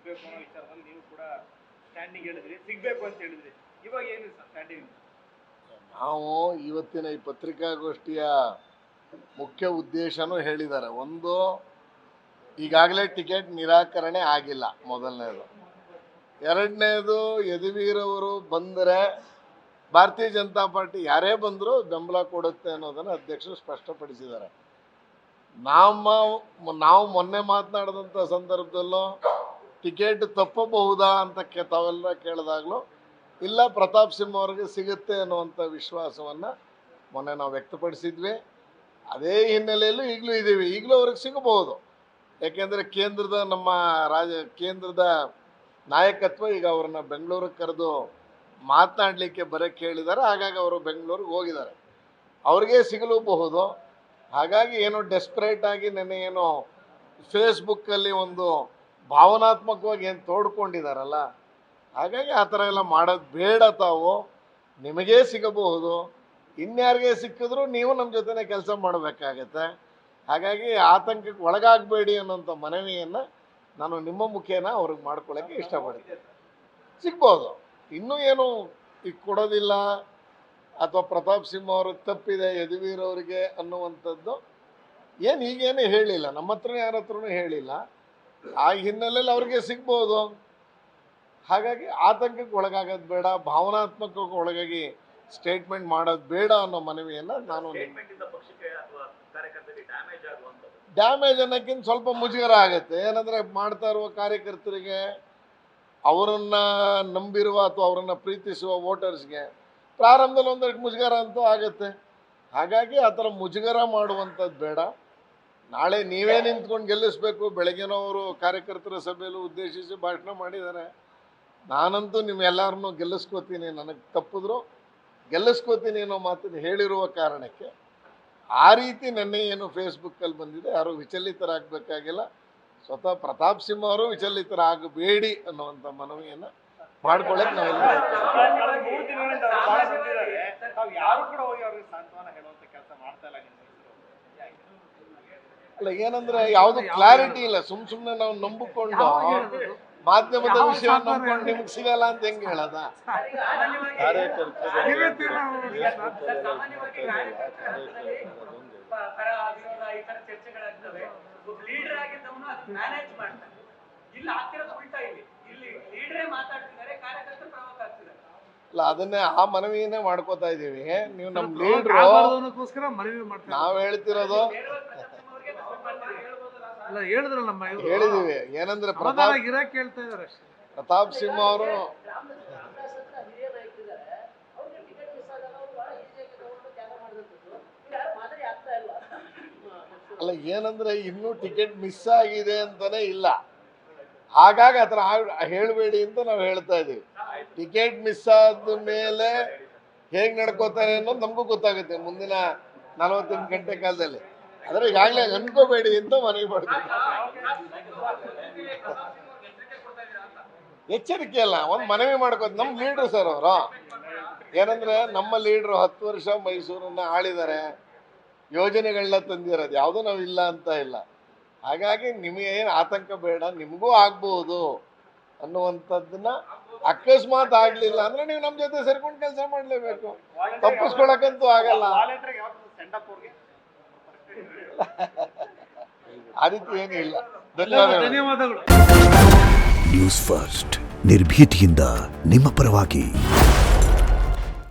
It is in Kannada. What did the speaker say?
ಸಿಗಬೇಕು ಅನ್ನೋ ವಿಚಾರದಲ್ಲಿ ನೀವು ಕೂಡ ಸ್ಟ್ಯಾಂಡಿಂಗ್ ಹೇಳಿದ್ರಿ, ಸಿಗಬೇಕು ಅಂತ ಹೇಳಿದ್ರಿ. ಇವಾಗ ಏನು ಸ್ಟ್ಯಾಂಡಿಂಗ್? ನಾವು ಇವತ್ತಿನ ಈ ಪತ್ರಿಕಾಗೋಷ್ಠಿಯ ಮುಖ್ಯ ಉದ್ದೇಶನೂ ಹೇಳಿದ್ದಾರೆ. ಒಂದು, ಈಗಾಗಲೇ ಟಿಕೆಟ್ ನಿರಾಕರಣೆ ಆಗಿಲ್ಲ, ಮೊದಲನೇದು. ಎರಡನೇದು, ಯದುವೀರವರು ಬಂದರೆ ಭಾರತೀಯ ಜನತಾ ಪಾರ್ಟಿ ಯಾರೇ ಬಂದರೂ ಬೆಂಬಲ ಕೊಡುತ್ತೆ ಅನ್ನೋದನ್ನು ಅಧ್ಯಕ್ಷರು ಸ್ಪಷ್ಟಪಡಿಸಿದ್ದಾರೆ. ನಾವು ಮೊನ್ನೆ ಮಾತನಾಡಿದಂಥ ಸಂದರ್ಭದಲ್ಲೂ ಟಿಕೆಟ್ ತಪ್ಪಬಹುದಾ ಅಂತ ತಾವೆಲ್ಲ ಕೇಳಿದಾಗಲೂ ಇಲ್ಲ, ಪ್ರತಾಪ್ ಸಿಂಹ ಅವರಿಗೆ ಸಿಗುತ್ತೆ ಅನ್ನುವಂಥ ವಿಶ್ವಾಸವನ್ನು ಮೊನ್ನೆ ನಾವು ವ್ಯಕ್ತಪಡಿಸಿದ್ವಿ. ಅದೇ ಹಿನ್ನೆಲೆಯಲ್ಲೂ ಈಗಲೂ ಇದ್ದೀವಿ. ಈಗಲೂ ಅವ್ರಿಗೆ ಸಿಗಬಹುದು. ಯಾಕೆಂದರೆ ಕೇಂದ್ರದ ನಾಯಕತ್ವ ಈಗ ಅವ್ರನ್ನ ಬೆಂಗಳೂರಿಗೆ ಕರೆದು ಮಾತನಾಡಲಿಕ್ಕೆ ಬರೋಕ್ಕೆ ಹೇಳಿದ್ದಾರೆ. ಹಾಗಾಗಿ ಅವರು ಬೆಂಗಳೂರಿಗೆ ಹೋಗಿದ್ದಾರೆ. ಅವ್ರಿಗೆ ಸಿಗಲೂಬಹುದು. ಹಾಗಾಗಿ ಏನೋ ಡೆಸ್ಪರೇಟ್ ಆಗಿ ನೆನ್ನೆ ಏನೋ ಫೇಸ್ಬುಕ್ಕಲ್ಲಿ ಒಂದು ಭಾವನಾತ್ಮಕವಾಗಿ ಏನು ತೋಡ್ಕೊಂಡಿದ್ದಾರಲ್ಲ, ಹಾಗಾಗಿ ಆ ಥರ ಎಲ್ಲ ಮಾಡೋದು ಬೇಡ. ತಾವು ನಿಮಗೇ ಸಿಗಬಹುದು, ಇನ್ಯಾರಿಗೆ ಸಿಕ್ಕಿದ್ರೂ ನೀವು ನಮ್ಮ ಜೊತೆನೇ ಕೆಲಸ ಮಾಡಬೇಕಾಗತ್ತೆ. ಹಾಗಾಗಿ ಆತಂಕಕ್ಕೆ ಒಳಗಾಗಬೇಡಿ ಅನ್ನೋಂಥ ಮನವಿಯನ್ನು ನಾನು ನಿಮ್ಮ ಮುಖೇನ ಅವ್ರಿಗೆ ಮಾಡ್ಕೊಳ್ಳೋಕ್ಕೆ ಇಷ್ಟಪಡ್ತೀನಿ. ಸಿಗ್ಬೋದು. ಇನ್ನೂ ಏನು ಈಗ ಕೊಡೋದಿಲ್ಲ ಅಥವಾ ಪ್ರತಾಪ್ ಸಿಂಹ ಅವ್ರಿಗೆ ತಪ್ಪಿದೆ ಯದುವೀರ್ ಅವರಿಗೆ ಅನ್ನುವಂಥದ್ದು ಏನು ಈಗೇನು ಹೇಳಿಲ್ಲ, ನಮ್ಮ ಹತ್ರ ಯಾರ ಹತ್ರನೂ ಹೇಳಿಲ್ಲ. ಆ ಹಿನ್ನೆಲೆಯಲ್ಲಿ ಅವ್ರಿಗೆ ಸಿಗ್ಬೋದು. ಹಾಗಾಗಿ ಆತಂಕಕ್ಕೆ ಒಳಗಾಗೋದು ಬೇಡ, ಭಾವನಾತ್ಮಕಕ್ಕೆ ಒಳಗಾಗಿ ಸ್ಟೇಟ್ಮೆಂಟ್ ಮಾಡೋದು ಬೇಡ ಅನ್ನೋ ಮನವಿಯನ್ನು ನಾನು ಡ್ಯಾಮೇಜ್ ಅನ್ನೋಕ್ಕಿಂತ ಸ್ವಲ್ಪ ಮುಜುಗರ ಆಗುತ್ತೆ. ಏನಂದರೆ ಮಾಡ್ತಾ ಇರುವ ಕಾರ್ಯಕರ್ತರಿಗೆ, ಅವರನ್ನು ನಂಬಿರುವ ಅಥವಾ ಅವರನ್ನು ಪ್ರೀತಿಸುವ ವೋಟರ್ಸ್ಗೆ ಪ್ರಾರಂಭದಲ್ಲಿ ಒಂದಷ್ಟು ಮುಜುಗರ ಅಂತೂ ಆಗುತ್ತೆ. ಹಾಗಾಗಿ ಆ ಥರ ಮುಜುಗರ ಮಾಡುವಂಥದ್ದು ಬೇಡ. ನಾಳೆ ನೀವೇ ನಿಂತ್ಕೊಂಡು ಗೆಲ್ಲಿಸ್ಬೇಕು. ಬೆಳಗ್ಗೆನೋ ಅವರು ಕಾರ್ಯಕರ್ತರ ಸಭೆಯಲ್ಲೂ ಉದ್ದೇಶಿಸಿ ಭಾಷಣ ಮಾಡಿದ್ದಾರೆ. ನಾನಂತೂ ನಿಮ್ಮೆಲ್ಲರನ್ನೂ ಗೆಲ್ಲಿಸ್ಕೋತೀನಿ, ನನಗೆ ತಪ್ಪಿದ್ರು ಗೆಲ್ಲಿಸ್ಕೋತೀನಿ ಅನ್ನೋ ಮಾತನ್ನು ಹೇಳಿರುವ ಕಾರಣಕ್ಕೆ ಆ ರೀತಿ ನೆನ್ನೆ ಏನು ಫೇಸ್ಬುಕ್ಕಲ್ಲಿ ಬಂದಿದೆ, ಯಾರೂ ವಿಚಲಿತರಾಗಬೇಕಾಗಿಲ್ಲ. ಸ್ವತಃ ಪ್ರತಾಪ್ ಸಿಂಹ ಅವರು ವಿಚಲಿತರಾಗಬೇಡಿ ಅನ್ನುವಂಥ ಮನವಿಯನ್ನು ಮಾಡ್ಕೊಳ್ಳೋಕೆ ನಾವೆಲ್ಲ ಅಲ್ಲ. ಏನಂದ್ರೆ ಯಾವುದು ಕ್ಲಾರಿಟಿ ಇಲ್ಲ. ಸುಮ್ಮನೆ ನಾವು ನಂಬಿಕೊಂಡು ಮಾಧ್ಯಮದ ವಿಷಯ ನಂಬ್ಕೊಂಡು ನಿಮ್ಗೆ ಸಿಗಲ್ಲ ಅಂತ ಹೆಂಗೆ ಹೇಳದ? ಅಲ್ಲ, ಅದನ್ನೇ ಆ ಮನವಿಯನ್ನೇ ಮಾಡ್ಕೋತಾ ಇದ್ದೀವಿ. ನೀವು ನಮ್ಮ ಲೀಡ್ರು, ನಾವು ಹೇಳ್ತಿರೋದು ಹೇಳಿದೀವಿ. ಏನಂದ್ರೆ ಪ್ರತಾಪ್ ಸಿಂಹ ಅವರು ಅಲ್ಲ, ಏನಂದ್ರೆ ಇನ್ನೂ ಟಿಕೆಟ್ ಮಿಸ್ ಆಗಿದೆ ಅಂತಾನೆ ಇಲ್ಲ. ಹಾಗಾಗಿ ಆ ಥರ ಹೇಳಬೇಡಿ ಅಂತ ನಾವು ಹೇಳ್ತಾ ಇದ್ದೀವಿ. ಟಿಕೆಟ್ ಮಿಸ್ ಆದ ಮೇಲೆ ಹೇಗೆ ನಡ್ಕೋತಾರೆ ಅನ್ನೋದು ನಮಗೂ ಗೊತ್ತಾಗುತ್ತೆ ಮುಂದಿನ 48 ಗಂಟೆ ಕಾಲದಲ್ಲಿ. ಆದರೆ ಈಗಾಗಲೇ ಅನ್ಕೋಬೇಡಿ ಅಂತ ಮನವಿ ಮಾಡ್ತೀವಿ. ಎಚ್ಚರಿಕೆ ಅಲ್ಲ, ಒಂದು ಮನವಿ ಮಾಡ್ಕೋತ. ನಮ್ಮ ಲೀಡ್ರು ಸರ್ ಅವರು ಏನಂದ್ರೆ, ನಮ್ಮ ಲೀಡ್ರು 10 ವರ್ಷ ಮೈಸೂರನ್ನ ಆಳಿದ್ದಾರೆ, ಯೋಜನೆಗಳನ್ನ ತಂದಿರೋದು, ಯಾವುದೂ ನಾವು ಇಲ್ಲ ಅಂತ ಇಲ್ಲ. ಹಾಗಾಗಿ ನಿಮಗೆ ಏನು ಆತಂಕ ಬೇಡ, ನಿಮಗೂ ಆಗ್ಬೋದು ಅನ್ನುವಂಥದ್ದನ್ನ. ಅಕಸ್ಮಾತ್ ಆಗಲಿಲ್ಲ ಅಂದರೆ ನೀವು ನಮ್ಮ ಜೊತೆ ಸೇರ್ಕೊಂಡು ಕೆಲಸ ಮಾಡಲೇಬೇಕು, ತಪ್ಪಿಸ್ಕೊಳಕ್ಕಂತೂ ಆಗಲ್ಲ. ಆ ರೀತಿ ಏನಿಲ್ಲ. ಧನ್ಯವಾದಗಳು. ನ್ಯೂಸ್ ಫಸ್ಟ್, ನಿರ್ಭೀತಿಯಿಂದ ನಿಮ್ಮ ಪರವಾಗಿ.